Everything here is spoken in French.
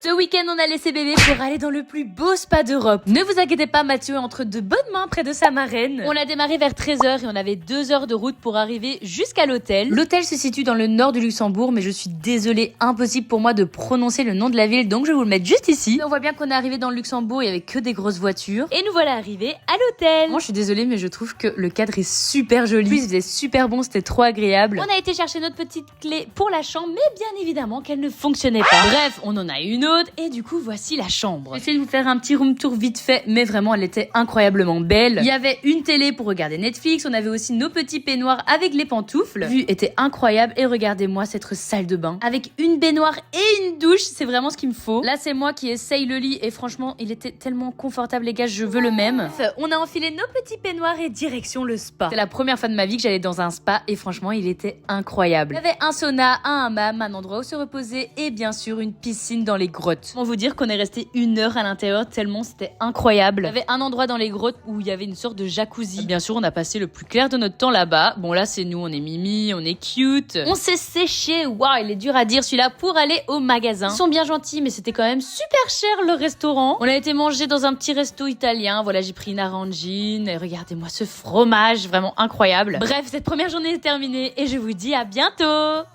Ce week-end, on a laissé bébé pour aller dans le plus beau spa d'Europe. Ne vous inquiétez pas, Mathieu est entre de bonnes mains près de sa marraine. On a démarré vers 13h et on avait 2 heures de route pour arriver jusqu'à l'hôtel. L'hôtel se situe dans le nord du Luxembourg, mais je suis désolée, impossible pour moi de prononcer le nom de la ville, donc je vais vous le mettre juste ici. On voit bien qu'on est arrivé dans le Luxembourg, il y avait que des grosses voitures. Et nous voilà arrivés à l'hôtel. Moi, je suis désolée, mais je trouve que le cadre est super joli. En plus, il faisait super bon, c'était trop agréable. On a été chercher notre petite clé pour la chambre, mais bien évidemment qu'elle ne fonctionnait pas. Bref, on en a une autre. Et du coup, voici la chambre. J'essaie de vous faire un petit room tour vite fait, mais vraiment, elle était incroyablement belle. Il y avait une télé pour regarder Netflix, on avait aussi nos petits peignoirs avec les pantoufles. La vue était incroyable et regardez-moi cette salle de bain avec une baignoire et une douche, c'est vraiment ce qu'il me faut. Là, c'est moi qui essaye le lit et franchement, il était tellement confortable, les gars, je veux le même. Bref, on a enfilé nos petits peignoirs et direction le spa. C'est la première fois de ma vie que j'allais dans un spa et franchement, il était incroyable. Il y avait un sauna, un hammam, un endroit où se reposer et bien sûr une piscine dans les grottes. Comment vous dire qu'on est resté 1 heure à l'intérieur tellement c'était incroyable. Il y avait un endroit dans les grottes où il y avait une sorte de jacuzzi. Bien sûr, on a passé le plus clair de notre temps là-bas. Bon là, c'est nous, on est mimi, on est cute. On s'est séché. Waouh, il est dur à dire celui-là pour aller au magasin. Ils sont bien gentils, mais c'était quand même super cher le restaurant. On a été manger dans un petit resto italien. Voilà, j'ai pris une arrangine et regardez-moi ce fromage, vraiment incroyable. Bref, cette première journée est terminée et je vous dis à bientôt.